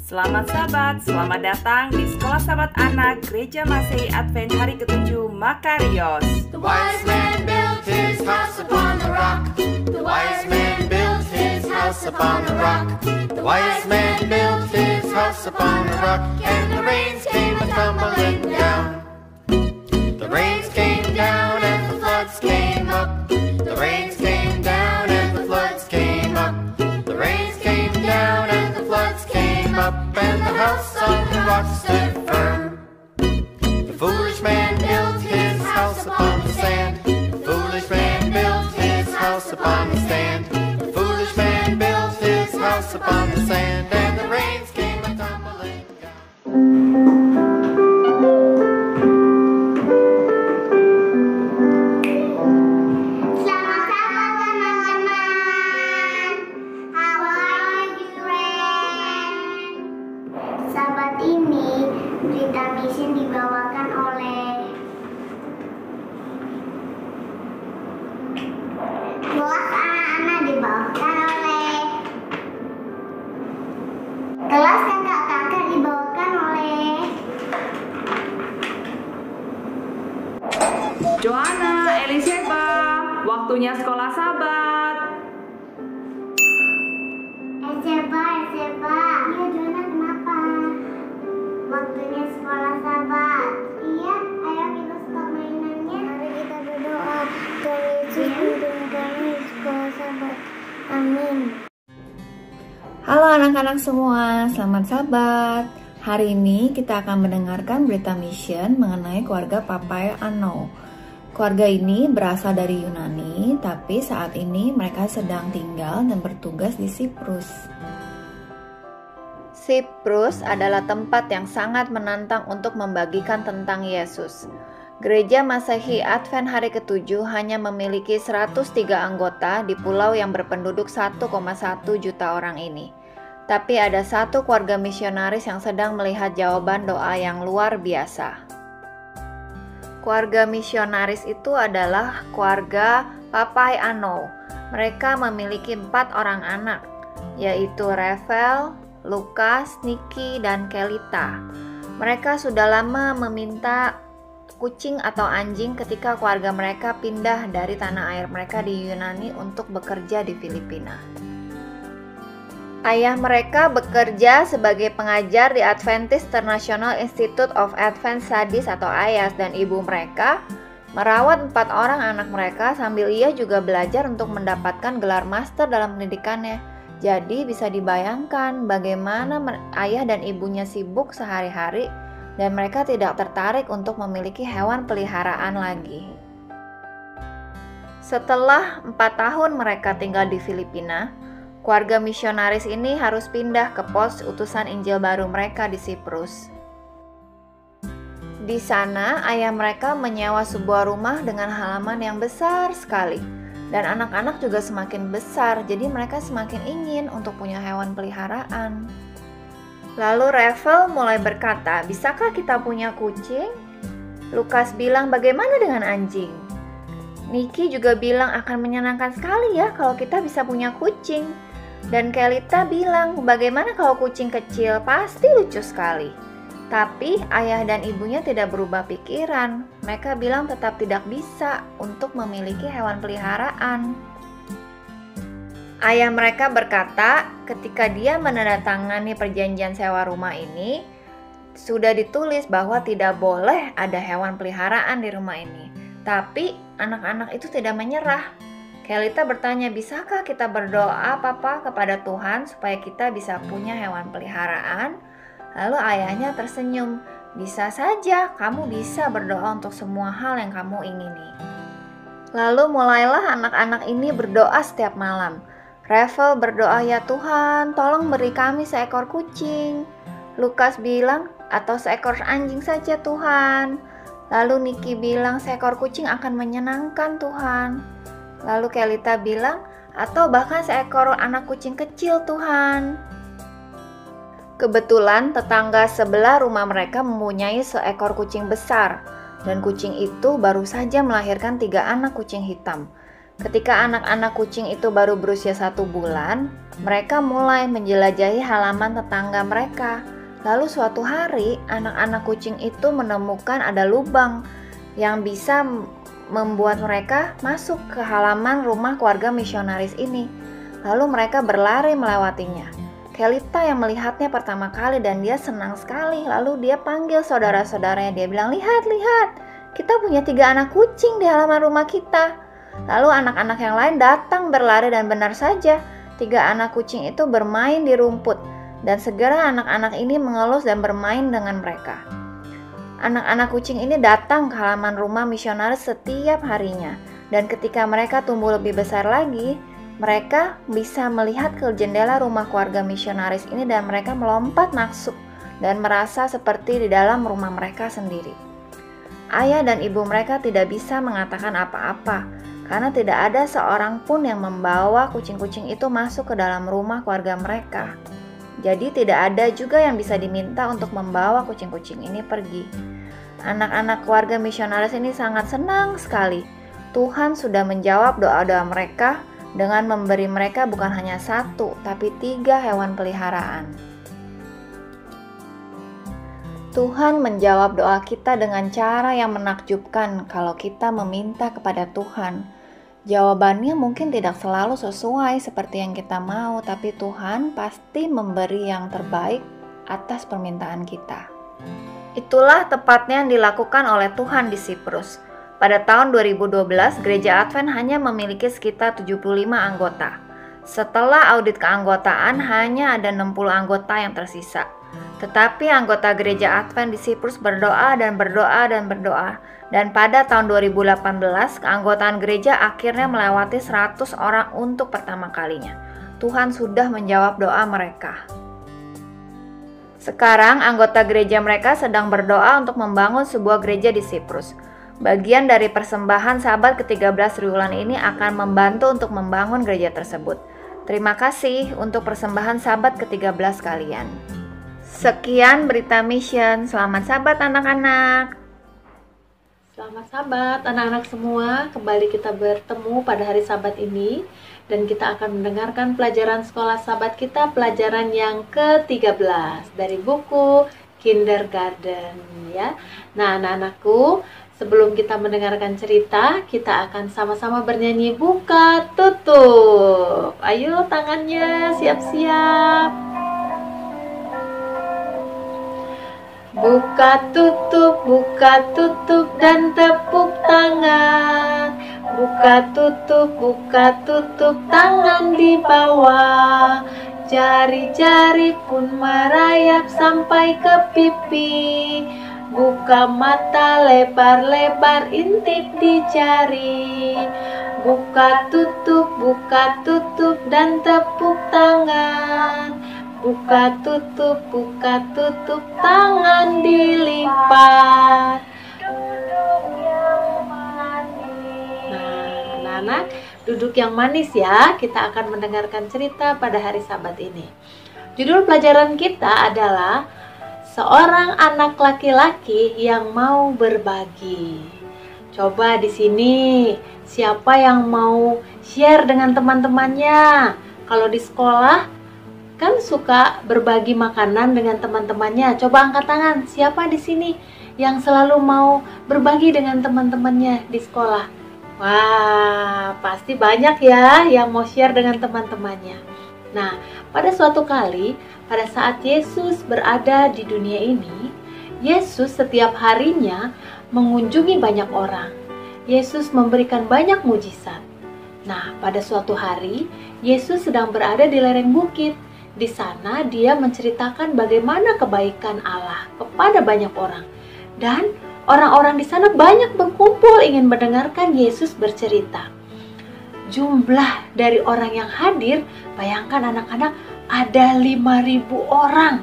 Selamat Sabat, selamat datang di Sekolah Sabat Anak Gereja Masehi Advent hari ke-7 Makarios. The wise man built his house upon the rock. The wise man built his house upon the rock. The wise man built his house upon the rock. And the rains came tumbling down. The rains came down and the floods came up. The rains came down and the floods came up. The rains came down and the floods came up. And the house on the rock stood firm. The foolish man built his house upon the sand. The foolish man built his house upon the sand. The foolish man built his house upon the sand. And the rains came tumbling down. Sahabat ini, berita mission dibawakan oleh kelas anak-anak dibawakan oleh kelas kakak-kakak dibawakan oleh Joanna, Eliseba, waktunya sekolah Sabat. Seba. Iya, Joanna, kenapa? Waktunya sekolah Sabat. Iya, ayo kita stop mainannya. Mari kita berdoa. Tuhan Yesus, pimpin kami sekolah Sabat. Amin. Halo anak-anak semua, selamat Sabat. Hari ini kita akan mendengarkan berita mission mengenai keluarga Papai Ano. Keluarga ini berasal dari Yunani, tapi saat ini mereka sedang tinggal dan bertugas di Siprus. Siprus adalah tempat yang sangat menantang untuk membagikan tentang Yesus. Gereja Masehi Advent hari ke-7 hanya memiliki 103 anggota di pulau yang berpenduduk 1,1 juta orang ini. Tapi ada satu keluarga misionaris yang sedang melihat jawaban doa yang luar biasa. Keluarga misionaris itu adalah keluarga Papai Ano. Mereka memiliki 4 orang anak, yaitu Revel, Lukas, Niki, dan Kelita. Mereka sudah lama meminta kucing atau anjing ketika keluarga mereka pindah dari tanah air mereka di Yunani untuk bekerja di Filipina. Ayah mereka bekerja sebagai pengajar di Adventist International Institute of Advanced Studies atau AIAS, dan ibu mereka merawat 4 orang anak mereka sambil ia juga belajar untuk mendapatkan gelar master dalam pendidikannya. Jadi bisa dibayangkan bagaimana ayah dan ibunya sibuk sehari-hari dan mereka tidak tertarik untuk memiliki hewan peliharaan lagi. Setelah 4 tahun mereka tinggal di Filipina, keluarga misionaris ini harus pindah ke pos utusan Injil baru mereka di Siprus. Di sana, ayah mereka menyewa sebuah rumah dengan halaman yang besar sekali. Dan anak-anak juga semakin besar, jadi mereka semakin ingin untuk punya hewan peliharaan. Lalu Revel mulai berkata, "Bisakah kita punya kucing?" Lukas bilang, "Bagaimana dengan anjing?" Niki juga bilang, "Akan menyenangkan sekali ya kalau kita bisa punya kucing." Dan Kelita bilang, "Bagaimana kalau kucing kecil? Pasti lucu sekali." Tapi ayah dan ibunya tidak berubah pikiran. Mereka bilang tetap tidak bisa untuk memiliki hewan peliharaan. Ayah mereka berkata, ketika dia menandatangani perjanjian sewa rumah ini, sudah ditulis bahwa tidak boleh ada hewan peliharaan di rumah ini. Tapi anak-anak itu tidak menyerah. Kelita bertanya, "Bisakah kita berdoa, Papa, kepada Tuhan supaya kita bisa punya hewan peliharaan?" Lalu ayahnya tersenyum, "Bisa saja, kamu bisa berdoa untuk semua hal yang kamu ingini." Lalu mulailah anak-anak ini berdoa setiap malam. Revel berdoa, "Ya Tuhan, tolong beri kami seekor kucing." Lukas bilang, "Atau seekor anjing saja Tuhan." Lalu Niki bilang, "Seekor kucing akan menyenangkan Tuhan." Lalu Kelita bilang, "Atau bahkan seekor anak kucing kecil Tuhan." Kebetulan tetangga sebelah rumah mereka mempunyai seekor kucing besar, dan kucing itu baru saja melahirkan 3 anak kucing hitam. Ketika anak-anak kucing itu baru berusia 1 bulan, mereka mulai menjelajahi halaman tetangga mereka. Lalu suatu hari, anak-anak kucing itu menemukan ada lubang yang bisa membuat mereka masuk ke halaman rumah keluarga misionaris ini. Lalu mereka berlari melewatinya. Kelita yang melihatnya pertama kali dan dia senang sekali. Lalu dia panggil saudara-saudaranya. Dia bilang, lihat, kita punya 3 anak kucing di halaman rumah kita. Lalu anak-anak yang lain datang berlari dan benar saja 3 anak kucing itu bermain di rumput. Dan segera anak-anak ini mengelus dan bermain dengan mereka. Anak-anak kucing ini datang ke halaman rumah misionaris setiap harinya. Dan ketika mereka tumbuh lebih besar lagi, mereka bisa melihat ke jendela rumah keluarga misionaris ini dan mereka melompat masuk dan merasa seperti di dalam rumah mereka sendiri. Ayah dan ibu mereka tidak bisa mengatakan apa-apa karena tidak ada seorang pun yang membawa kucing-kucing itu masuk ke dalam rumah keluarga mereka. Jadi tidak ada juga yang bisa diminta untuk membawa kucing-kucing ini pergi. Anak-anak keluarga misionaris ini sangat senang sekali. Tuhan sudah menjawab doa-doa mereka dengan memberi mereka bukan hanya 1, tapi 3 hewan peliharaan. Tuhan menjawab doa kita dengan cara yang menakjubkan kalau kita meminta kepada Tuhan. Jawabannya mungkin tidak selalu sesuai seperti yang kita mau, tapi Tuhan pasti memberi yang terbaik atas permintaan kita. Itulah tepatnya yang dilakukan oleh Tuhan di Siprus. Pada tahun 2012, Gereja Advent hanya memiliki sekitar 75 anggota. Setelah audit keanggotaan, hanya ada 60 anggota yang tersisa. Tetapi anggota Gereja Advent di Siprus berdoa dan berdoa. Dan pada tahun 2018, keanggotaan gereja akhirnya melewati 100 orang untuk pertama kalinya. Tuhan sudah menjawab doa mereka. Sekarang anggota gereja mereka sedang berdoa untuk membangun sebuah gereja di Siprus. Bagian dari persembahan sahabat ke-13 triwulan ini akan membantu untuk membangun gereja tersebut. Terima kasih untuk persembahan sahabat ke-13 kalian. Sekian berita mission. Selamat sahabat anak-anak. Selamat sahabat anak-anak semua. Kembali kita bertemu pada hari Sabat ini. Dan kita akan mendengarkan pelajaran sekolah sahabat kita, pelajaran yang ke-13 dari buku Kindergarten ya. Nah anak-anakku, sebelum kita mendengarkan cerita, kita akan sama-sama bernyanyi buka tutup. Ayo tangannya siap-siap. Buka tutup dan tepuk tangan. Buka tutup tangan di bawah. Jari-jari pun merayap sampai ke pipi. Buka mata lebar-lebar, intip di jari. Buka tutup dan tepuk tangan. Buka tutup, tangan dilipat. Nah, anak-anak, duduk yang manis ya. Kita akan mendengarkan cerita pada hari Sabat ini. Judul pelajaran kita adalah seorang anak laki-laki yang mau berbagi. Coba di sini, siapa yang mau share dengan teman-temannya? Kalau di sekolah kan suka berbagi makanan dengan teman-temannya. Coba angkat tangan, siapa di sini yang selalu mau berbagi dengan teman-temannya di sekolah? Wah, pasti banyak ya yang mau share dengan teman-temannya. Nah, pada suatu kali, pada saat Yesus berada di dunia ini, Yesus setiap harinya mengunjungi banyak orang. Yesus memberikan banyak mujizat. Nah, pada suatu hari, Yesus sedang berada di lereng bukit. Di sana dia menceritakan bagaimana kebaikan Allah kepada banyak orang. Dan orang-orang di sana banyak berkumpul ingin mendengarkan Yesus bercerita. Jumlah dari orang yang hadir, bayangkan anak-anak, ada 5.000 orang.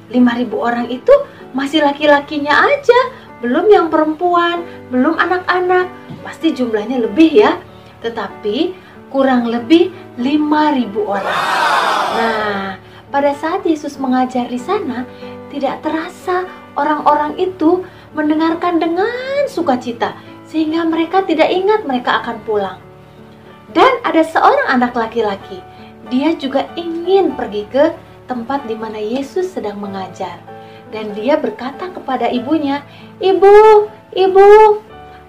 5.000 orang itu masih laki-lakinya aja, belum yang perempuan, belum anak-anak. Pasti jumlahnya lebih ya. Tetapi kurang lebih 5.000 orang. Nah, pada saat Yesus mengajar di sana, tidak terasa orang-orang itu mendengarkan dengan sukacita, sehingga mereka tidak ingat mereka akan pulang. Dan ada seorang anak laki-laki. Dia juga ingin pergi ke tempat di mana Yesus sedang mengajar. Dan dia berkata kepada ibunya, "Ibu,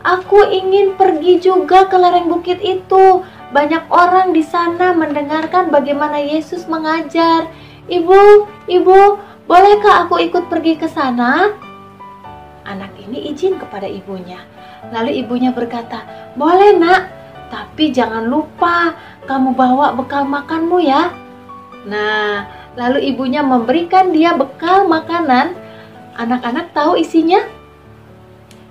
aku ingin pergi juga ke lereng bukit itu. Banyak orang di sana mendengarkan bagaimana Yesus mengajar. Ibu, bolehkah aku ikut pergi ke sana?" Anak ini izin kepada ibunya. Lalu ibunya berkata, "Boleh nak, tapi jangan lupa kamu bawa bekal makanmu ya." Nah, lalu ibunya memberikan dia bekal makanan. Anak-anak tahu isinya?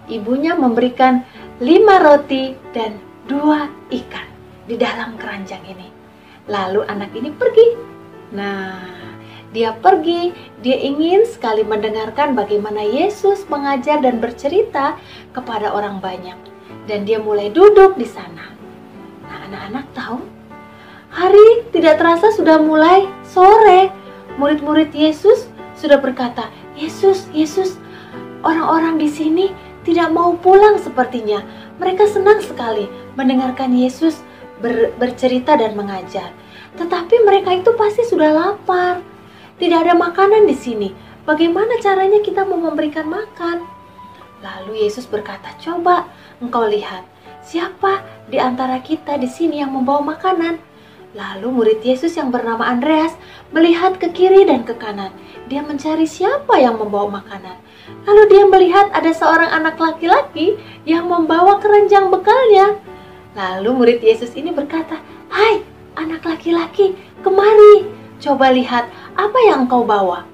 Ibunya memberikan 5 roti dan 2 ikan di dalam keranjang ini. Lalu anak ini pergi. Nah, dia pergi, dia ingin sekali mendengarkan bagaimana Yesus mengajar dan bercerita kepada orang banyak. Dan dia mulai duduk di sana. Nah, anak-anak tahu, hari tidak terasa sudah mulai sore. Murid-murid Yesus sudah berkata, Yesus, orang-orang di sini tidak mau pulang sepertinya. Mereka senang sekali mendengarkan Yesus bercerita dan mengajar. Tetapi mereka itu pasti sudah lapar. Tidak ada makanan di sini. Bagaimana caranya kita mau memberikan makan? Lalu Yesus berkata, "Coba engkau lihat, siapa di antara kita di sini yang membawa makanan?" Lalu murid Yesus yang bernama Andreas melihat ke kiri dan ke kanan. Dia mencari siapa yang membawa makanan. Lalu dia melihat ada seorang anak laki-laki yang membawa keranjang bekalnya. Lalu murid Yesus ini berkata, "Hai anak laki-laki, kemari. Coba lihat apa yang engkau bawa."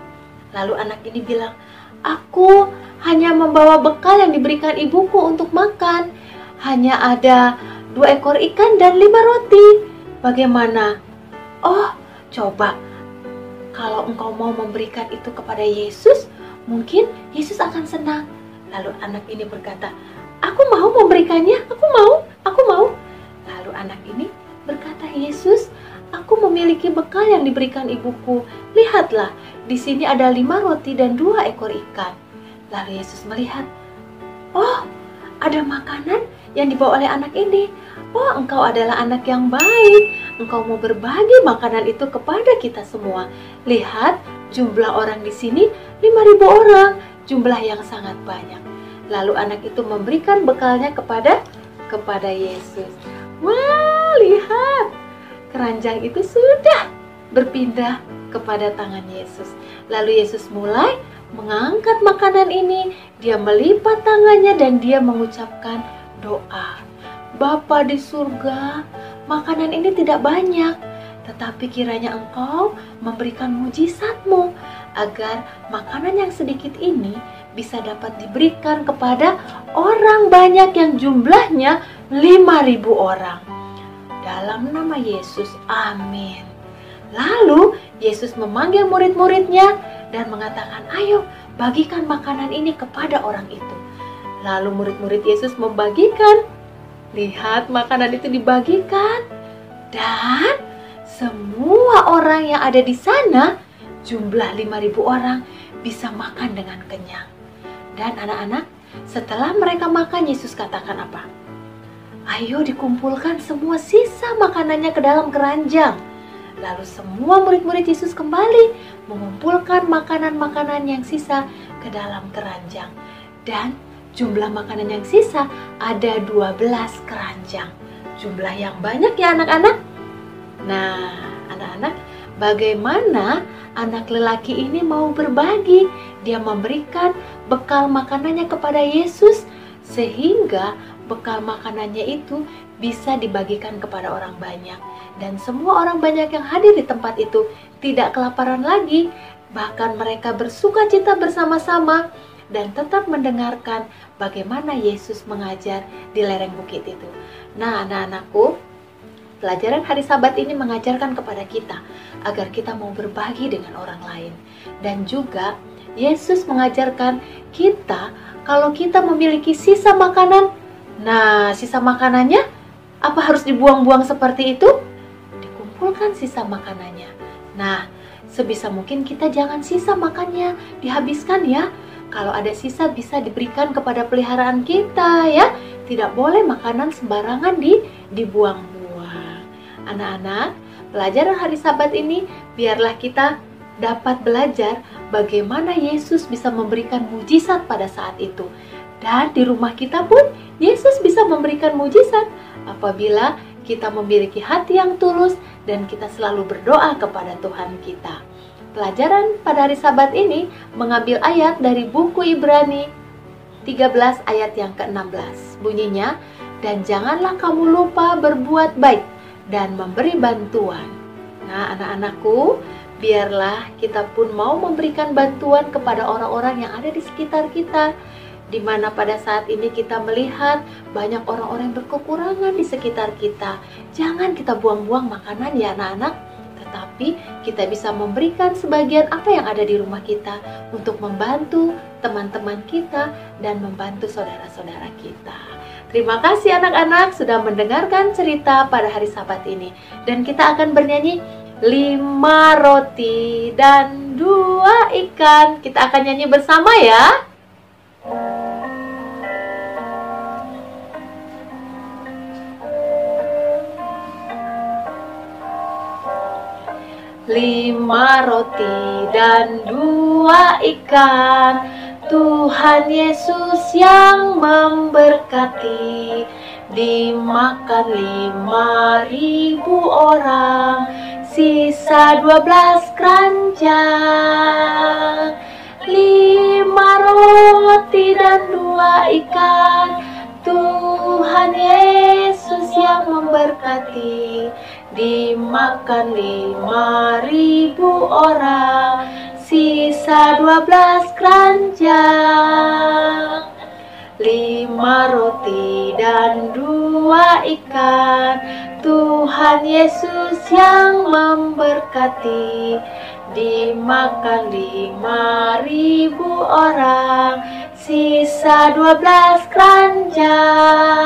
Lalu anak ini bilang, "Aku hanya membawa bekal yang diberikan ibuku untuk makan. Hanya ada 2 ekor ikan dan 5 roti. Bagaimana?" "Oh, coba kalau engkau mau memberikan itu kepada Yesus, mungkin Yesus akan senang." Lalu anak ini berkata, "Aku mau memberikannya, aku mau." Lalu anak ini berkata, "Yesus, aku memiliki bekal yang diberikan ibuku. Lihatlah, di sini ada 5 roti dan 2 ekor ikan." Lalu Yesus melihat, "Oh, ada makanan yang dibawa oleh anak ini. Oh, engkau adalah anak yang baik. Engkau mau berbagi makanan itu kepada kita semua. Lihat, jumlah orang di sini 5.000 orang, jumlah yang sangat banyak." Lalu anak itu memberikan bekalnya kepada Yesus. Wah, lihat, keranjang itu sudah berpindah kepada tangan Yesus. Lalu Yesus mulai mengangkat makanan ini. Dia melipat tangannya dan dia mengucapkan doa. "Bapa di surga, makanan ini tidak banyak, tetapi kiranya Engkau memberikan mujizat-Mu agar makanan yang sedikit ini bisa dapat diberikan kepada orang banyak yang jumlahnya 5.000 orang. Dalam nama Yesus, amin." Lalu Yesus memanggil murid-muridnya dan mengatakan, "Ayo, bagikan makanan ini kepada orang itu." Lalu murid-murid Yesus membagikan. Lihat, makanan itu dibagikan. Dan semua orang yang ada di sana, jumlah 5.000 orang, bisa makan dengan kenyang. Dan anak-anak, setelah mereka makan, Yesus katakan apa? "Ayo dikumpulkan semua sisa makanannya ke dalam keranjang." Lalu semua murid-murid Yesus kembali mengumpulkan makanan-makanan yang sisa ke dalam keranjang. Dan jumlah makanan yang sisa ada 12 keranjang. Jumlah yang banyak ya anak-anak? Nah, anak-anak, bagaimana anak lelaki ini mau berbagi? Dia memberikan bekal makanannya kepada Yesus sehingga bekal makanannya itu bisa dibagikan kepada orang banyak. Dan semua orang banyak yang hadir di tempat itu tidak kelaparan lagi. Bahkan mereka bersuka cita bersama-sama dan tetap mendengarkan bagaimana Yesus mengajar di lereng bukit itu. Nah, anak-anakku, pelajaran hari Sabat ini mengajarkan kepada kita agar kita mau berbagi dengan orang lain. Dan juga Yesus mengajarkan kita kalau kita memiliki sisa makanan, nah sisa makanannya apa harus dibuang-buang seperti itu? Dikumpulkan sisa makanannya. Nah, sebisa mungkin kita jangan sisa makannya, dihabiskan ya. Kalau ada sisa bisa diberikan kepada peliharaan kita ya. Tidak boleh makanan sembarangan dibuang-buang. Anak-anak, pelajaran hari Sabat ini biarlah kita dapat belajar bagaimana Yesus bisa memberikan mujizat pada saat itu. Dan di rumah kita pun Yesus bisa memberikan mujizat apabila kita memiliki hati yang tulus dan kita selalu berdoa kepada Tuhan kita. Pelajaran pada hari Sabat ini mengambil ayat dari buku Ibrani 13 ayat yang ke-16. Bunyinya, dan janganlah kamu lupa berbuat baik dan memberi bantuan. Nah, anak-anakku, biarlah kita pun mau memberikan bantuan kepada orang-orang yang ada di sekitar kita, di mana pada saat ini kita melihat banyak orang-orang yang berkekurangan di sekitar kita. Jangan kita buang-buang makanan ya anak-anak, tetapi kita bisa memberikan sebagian apa yang ada di rumah kita untuk membantu teman-teman kita dan membantu saudara-saudara kita. Terima kasih anak-anak sudah mendengarkan cerita pada hari Sabat ini. Dan kita akan bernyanyi 5 roti dan 2 ikan. Kita akan nyanyi bersama ya. Lima roti dan 2 ikan, Tuhan Yesus yang memberkati. Dimakan 5.000 orang, sisa 12 keranjang. 5 roti dan 2 ikan, Tuhan Yesus yang memberkati. Dimakan 5.000 orang, sisa 12 keranjang. 5 roti dan 2 ikan, Tuhan Yesus yang memberkati. Dimakan 5.000 orang, sisa 12 keranjang.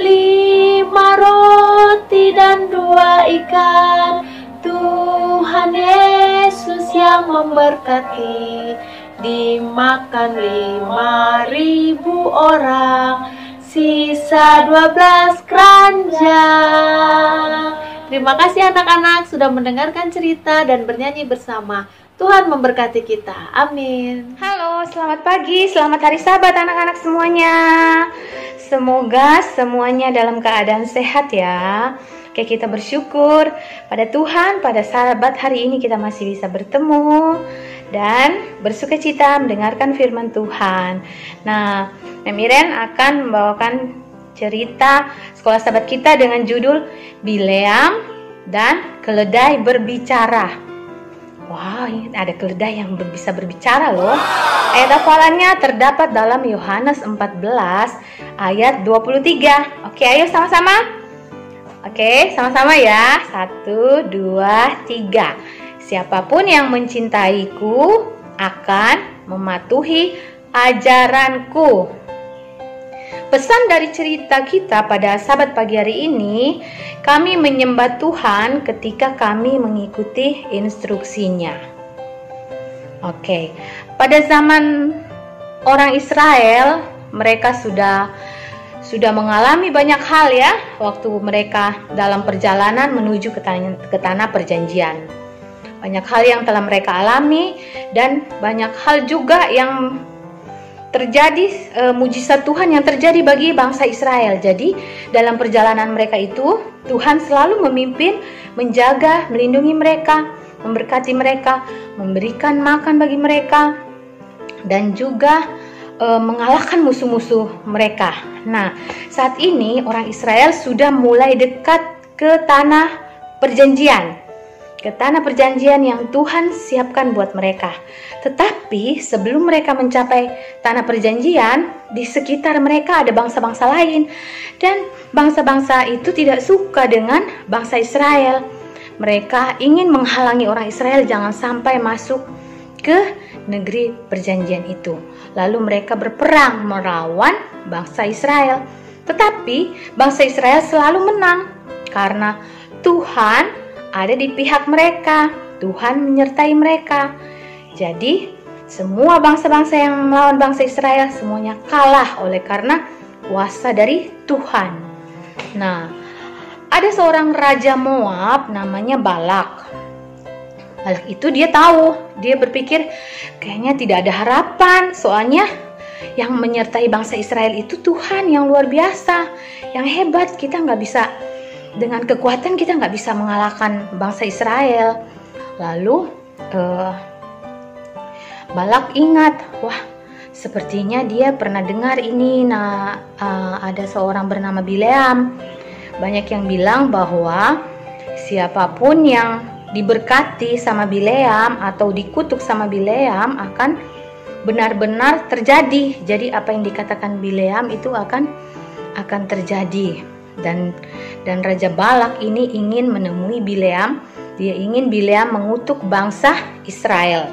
5 roti dan 2 ikan, Tuhan Yesus yang memberkati. Dimakan 5.000 orang, sisa 12 keranjang. Terima kasih anak-anak sudah mendengarkan cerita dan bernyanyi bersama. Tuhan memberkati kita. Amin. Halo, selamat pagi, selamat hari Sabat anak-anak semuanya. Semoga semuanya dalam keadaan sehat ya. Oke, kita bersyukur pada Tuhan pada Sabat hari ini kita masih bisa bertemu dan bersukacita mendengarkan firman Tuhan. Nah, Memiren akan membawakan cerita sekolah Sabat kita dengan judul Bileam dan Keledai Berbicara. Wow, ada keledai yang bisa berbicara loh. Ayat hafalannya terdapat dalam Yohanes 14 ayat 23. Oke, ayo sama-sama. Oke, sama-sama ya. 1, 2, 3. Siapapun yang mencintaiku akan mematuhi ajaranku. Pesan dari cerita kita pada Sabat pagi hari ini, kami menyembah Tuhan ketika kami mengikuti instruksinya. Oke, pada zaman orang Israel, mereka sudah mengalami banyak hal ya, waktu mereka dalam perjalanan menuju ke tanah perjanjian. Banyak hal yang telah mereka alami dan banyak hal juga yang terjadi, mujizat Tuhan yang terjadi bagi bangsa Israel. Jadi dalam perjalanan mereka itu Tuhan selalu memimpin, menjaga, melindungi mereka, memberkati mereka, memberikan makan bagi mereka, dan juga mengalahkan musuh-musuh mereka. Nah, saat ini orang Israel sudah mulai dekat ke tanah perjanjian, yang Tuhan siapkan buat mereka. Tetapi sebelum mereka mencapai tanah perjanjian, di sekitar mereka ada bangsa-bangsa lain, dan bangsa-bangsa itu tidak suka dengan bangsa Israel. Mereka ingin menghalangi orang Israel jangan sampai masuk ke negeri perjanjian itu. Lalu mereka berperang melawan bangsa Israel. Tetapi bangsa Israel selalu menang karena Tuhan ada di pihak mereka. Tuhan menyertai mereka. Jadi semua bangsa-bangsa yang melawan bangsa Israel semuanya kalah oleh karena kuasa dari Tuhan. Nah, ada seorang raja Moab namanya Balak. Balak itu dia tahu, dia berpikir kayaknya tidak ada harapan, soalnya yang menyertai bangsa Israel itu Tuhan yang luar biasa, yang hebat. Kita nggak bisa, dengan kekuatan kita nggak bisa mengalahkan bangsa Israel. Lalu Balak ingat, wah sepertinya dia pernah dengar ini. Ada seorang bernama Bileam. Banyak yang bilang bahwa siapapun yang diberkati sama Bileam atau dikutuk sama Bileam akan benar-benar terjadi. Jadi apa yang dikatakan Bileam itu akan terjadi. Dan Raja Balak ini ingin menemui Bileam. Dia ingin Bileam mengutuk bangsa Israel.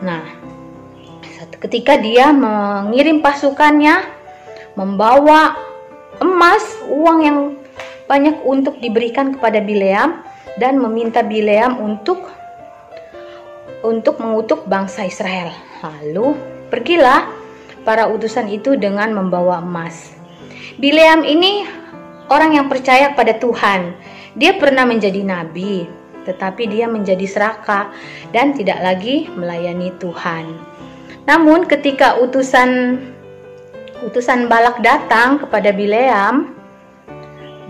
Nah, ketika dia mengirim pasukannya membawa emas, uang yang banyak untuk diberikan kepada Bileam, dan meminta Bileam untuk mengutuk bangsa Israel. Lalu pergilah para utusan itu dengan membawa emas. Bileam ini orang yang percaya pada Tuhan. Dia pernah menjadi nabi, tetapi dia menjadi serakah dan tidak lagi melayani Tuhan. Namun ketika utusan Balak datang kepada Bileam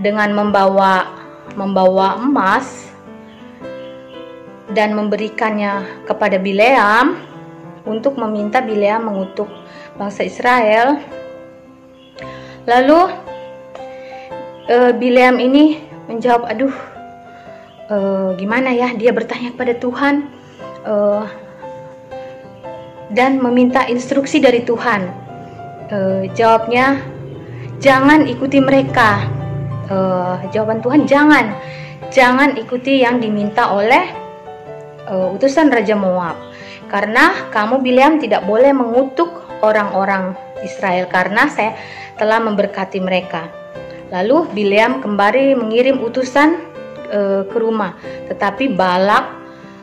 dengan membawa emas dan memberikannya kepada Bileam untuk meminta Bileam mengutuk bangsa Israel. Lalu Bileam ini menjawab, gimana ya, dia bertanya kepada Tuhan dan meminta instruksi dari Tuhan. Jawabnya, jangan ikuti mereka. Jawaban Tuhan, jangan ikuti yang diminta oleh utusan Raja Moab, karena kamu Bileam tidak boleh mengutuk orang-orang Israel karena saya telah memberkati mereka. Lalu Bileam kembali mengirim utusan ke rumah, tetapi Balak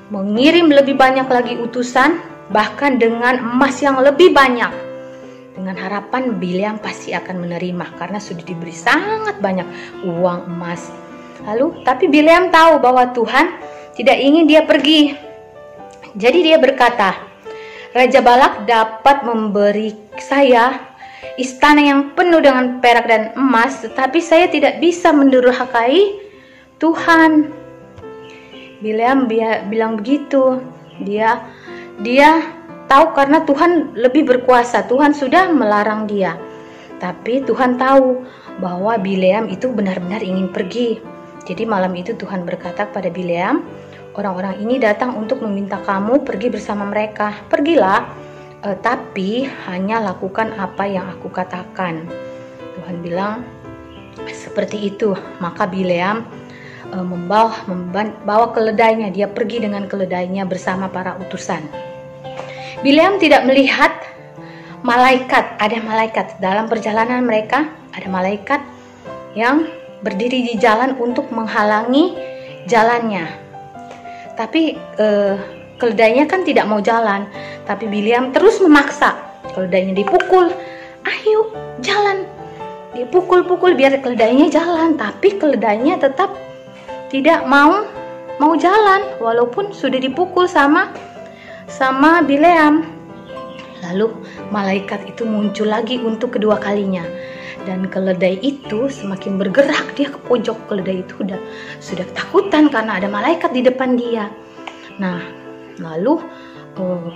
mengirim lebih banyak lagi utusan, bahkan dengan emas yang lebih banyak, dengan harapan Bileam pasti akan menerima karena sudah diberi sangat banyak uang emas. Lalu tapi Bileam tahu bahwa Tuhan tidak ingin dia pergi. Jadi dia berkata, Raja Balak dapat memberi saya istana yang penuh dengan perak dan emas, tetapi saya tidak bisa mendurhakai Tuhan. Bileam bilang begitu. Dia tahu karena Tuhan lebih berkuasa. Tuhan sudah melarang dia. Tapi Tuhan tahu bahwa Bileam itu benar-benar ingin pergi. Jadi malam itu Tuhan berkata kepada Bileam, orang-orang ini datang untuk meminta kamu pergi bersama mereka. Pergilah, tapi hanya lakukan apa yang aku katakan. Tuhan bilang seperti itu. Maka Bileam membawa keledainya. Dia pergi dengan keledainya bersama para utusan. Bileam tidak melihat malaikat. Ada malaikat dalam perjalanan mereka. Ada malaikat yang berdiri di jalan untuk menghalangi jalannya. Tapi keledainya kan tidak mau jalan. Tapi Bileam terus memaksa. Keledainya dipukul. Ayo jalan. Dia pukul-pukul biar keledainya jalan. Tapi keledainya tetap tidak mau jalan walaupun sudah dipukul sama Bileam. Lalu malaikat itu muncul lagi untuk kedua kalinya. Dan keledai itu semakin bergerak. Dia ke pojok. Keledai itu sudah ketakutan karena ada malaikat di depan dia. Nah, lalu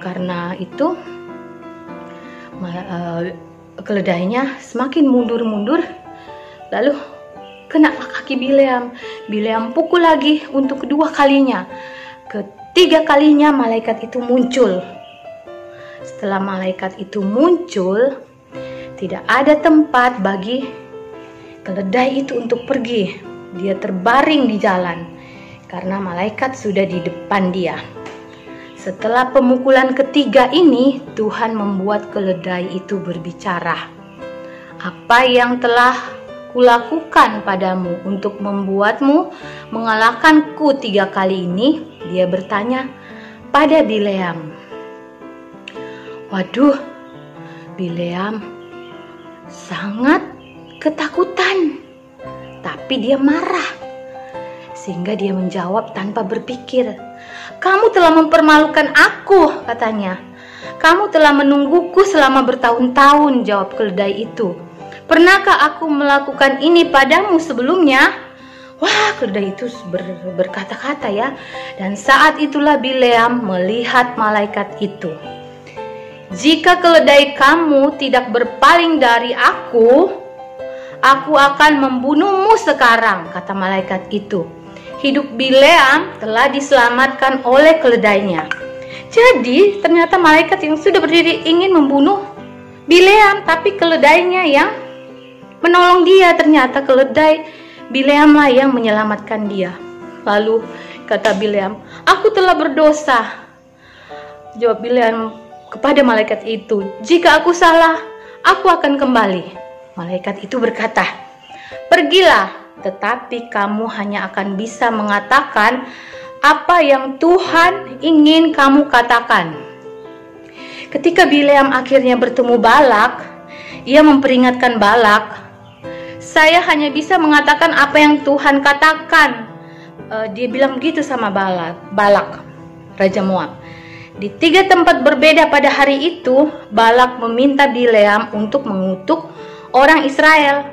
karena itu keledainya semakin mundur-mundur. Lalu kena kaki Bileam. Bileam pukul lagi untuk kedua kalinya. Ketiga kalinya malaikat itu muncul. Setelah malaikat itu muncul, tidak ada tempat bagi keledai itu untuk pergi. Dia terbaring di jalan karena malaikat sudah di depan dia. Setelah pemukulan ketiga ini, Tuhan membuat keledai itu berbicara. Apa yang telah kulakukan padamu untuk membuatmu mengalahkanku 3 kali ini? Dia bertanya pada Bileam. Waduh, Bileam sangat ketakutan. tapi dia marah. Sehingga dia menjawab tanpa berpikir. "Kamu telah mempermalukan aku," katanya. "Kamu telah menungguku selama bertahun-tahun," jawab keledai itu. "Pernahkah aku melakukan ini padamu sebelumnya?" Wah, keledai itu berkata-kata ya. Dan saat itulah Bileam melihat malaikat itu. "Jika keledai kamu tidak berpaling dari aku akan membunuhmu sekarang," kata malaikat itu. Hidup Bileam telah diselamatkan oleh keledainya. Jadi ternyata malaikat yang sudah berdiri ingin membunuh Bileam, tapi keledainya yang menolong dia. Ternyata keledai Bileamlah yang menyelamatkan dia. Lalu kata Bileam, "Aku telah berdosa." Jawab Bileam kepada malaikat itu, "Jika aku salah, aku akan kembali." Malaikat itu berkata, "Pergilah, tetapi kamu hanya akan bisa mengatakan apa yang Tuhan ingin kamu katakan." Ketika Bileam akhirnya bertemu Balak, ia memperingatkan Balak, "Saya hanya bisa mengatakan apa yang Tuhan katakan." Dia bilang begitu sama Balak, Raja Moab. Di 3 tempat berbeda pada hari itu, Balak meminta Bileam untuk mengutuk orang Israel.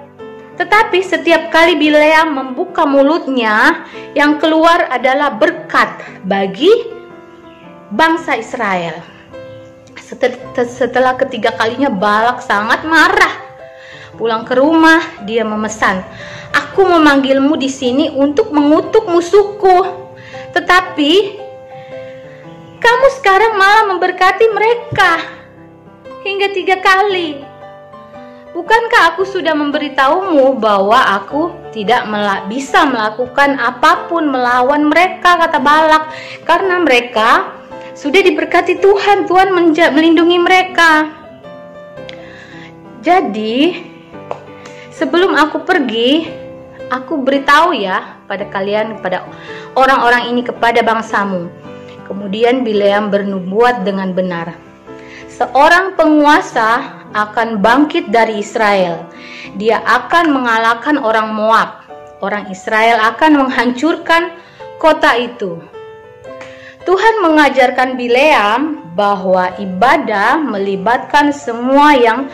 Tetapi setiap kali Bileam membuka mulutnya, yang keluar adalah berkat bagi bangsa Israel. Setelah ketiga kalinya Balak sangat marah. Pulang ke rumah, dia memesan, "Aku memanggilmu di sini untuk mengutuk musuhku. Tetapi kamu sekarang malah memberkati mereka hingga 3 kali. Bukankah aku sudah memberitahumu bahwa aku tidak bisa melakukan apapun melawan mereka," kata Balak, "karena mereka sudah diberkati Tuhan. Tuhan melindungi mereka. Jadi sebelum aku pergi, aku beritahu ya pada kalian, pada orang-orang ini, kepada bangsamu." Kemudian Bileam bernubuat dengan benar. Seorang penguasa akan bangkit dari Israel. Dia akan mengalahkan orang Moab. Orang Israel akan menghancurkan kota itu. Tuhan mengajarkan Bileam bahwa ibadah melibatkan semua yang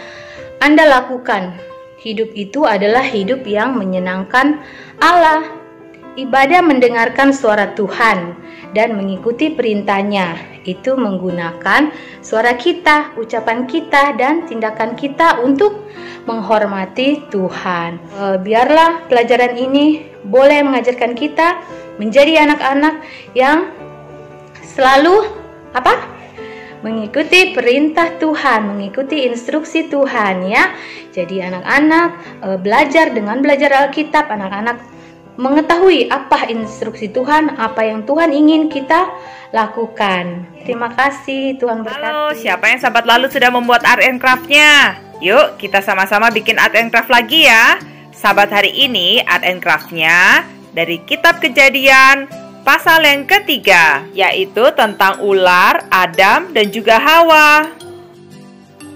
Anda lakukan. Hidup itu adalah hidup yang menyenangkan Allah. Ibadah mendengarkan suara Tuhan dan mengikuti perintahnya. Itu menggunakan suara kita, ucapan kita, dan tindakan kita untuk menghormati Tuhan. Biarlah pelajaran ini boleh mengajarkan kita menjadi anak-anak yang selalu mengikuti perintah Tuhan, mengikuti instruksi Tuhan ya. Jadi anak-anak belajar Alkitab, anak-anak mengetahui apa instruksi Tuhan, apa yang Tuhan ingin kita lakukan. Terima kasih, Tuhan berkati. Halo, siapa yang sahabat lalu sudah membuat art and craft-nya? Yuk kita sama-sama bikin art and craft lagi ya. Sahabat, hari ini art and craft-nya dari Kitab Kejadian pasal yang ketiga, yaitu tentang ular, Adam, dan juga Hawa.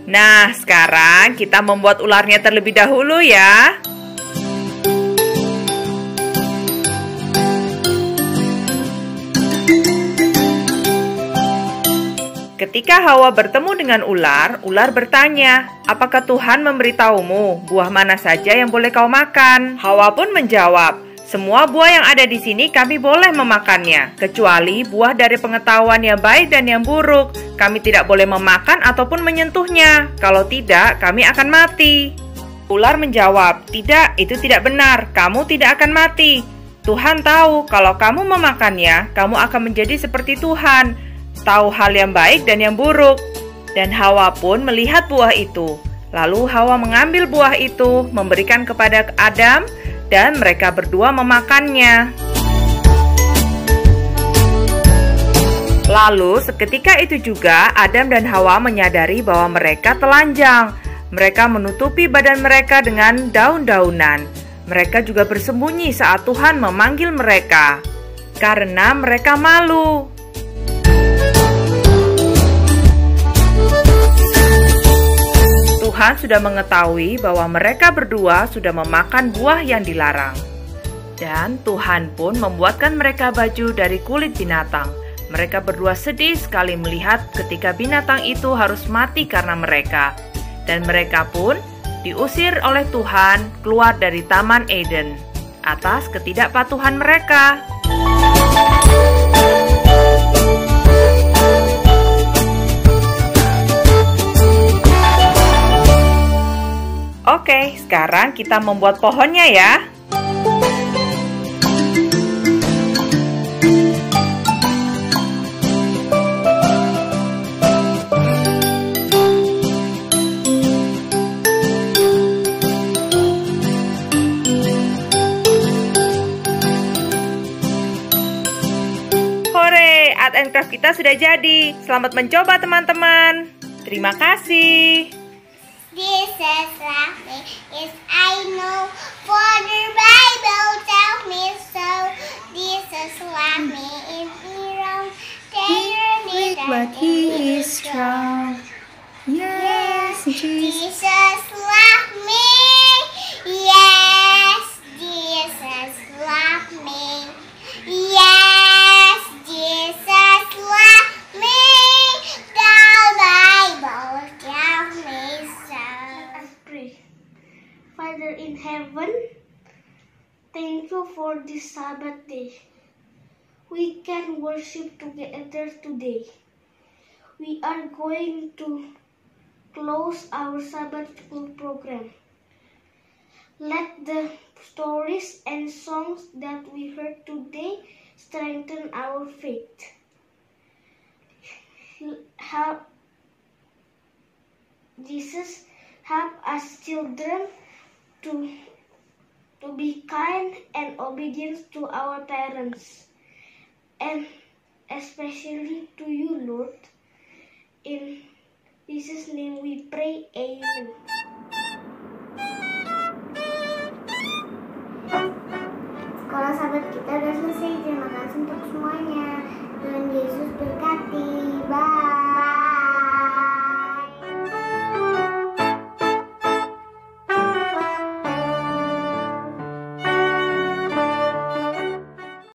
Nah, sekarang kita membuat ularnya terlebih dahulu ya. Ketika Hawa bertemu dengan ular, ular bertanya, "Apakah Tuhan memberitahumu buah mana saja yang boleh kau makan?" Hawa pun menjawab, "Semua buah yang ada di sini kami boleh memakannya, kecuali buah dari pengetahuan yang baik dan yang buruk. Kami tidak boleh memakan ataupun menyentuhnya. Kalau tidak, kami akan mati." Ular menjawab, "Tidak, itu tidak benar. Kamu tidak akan mati. Tuhan tahu kalau kamu memakannya, kamu akan menjadi seperti Tuhan, tahu hal yang baik dan yang buruk." Dan Hawa pun melihat buah itu. Lalu Hawa mengambil buah itu, memberikan kepada Adam, dan mereka berdua memakannya. Lalu seketika itu juga Adam dan Hawa menyadari bahwa mereka telanjang. Mereka menutupi badan mereka dengan daun-daunan. Mereka juga bersembunyi saat Tuhan memanggil mereka, karena mereka malu. Tuhan sudah mengetahui bahwa mereka berdua sudah memakan buah yang dilarang. Dan Tuhan pun membuatkan mereka baju dari kulit binatang. Mereka berdua sedih sekali melihat ketika binatang itu harus mati karena mereka. Dan mereka pun diusir oleh Tuhan keluar dari Taman Eden atas ketidakpatuhan mereka. Oke, sekarang kita membuat pohonnya ya. Hore, art and craft kita sudah jadi. Selamat mencoba teman-teman. Terima kasih. This is laughing, yes I know, for the Bible tells me so. This is laughing, if he wrong, they But he is strong. Yes, Jesus. Jesus loved me, yes, Jesus loved me, yes, Jesus loved me, the Bible tells me so. Let's pray. Father in heaven, thank you for this Sabbath day. We can worship together today. We are going to close our Sabbath school program. Let the stories and songs that we heard today strengthen our faith. Help Jesus, help us children to be kind and obedient to our parents, and especially to you, Lord. In Jesus' name we pray, amen. Sekolah sahabat kita udah selesai. Terima kasih untuk semuanya.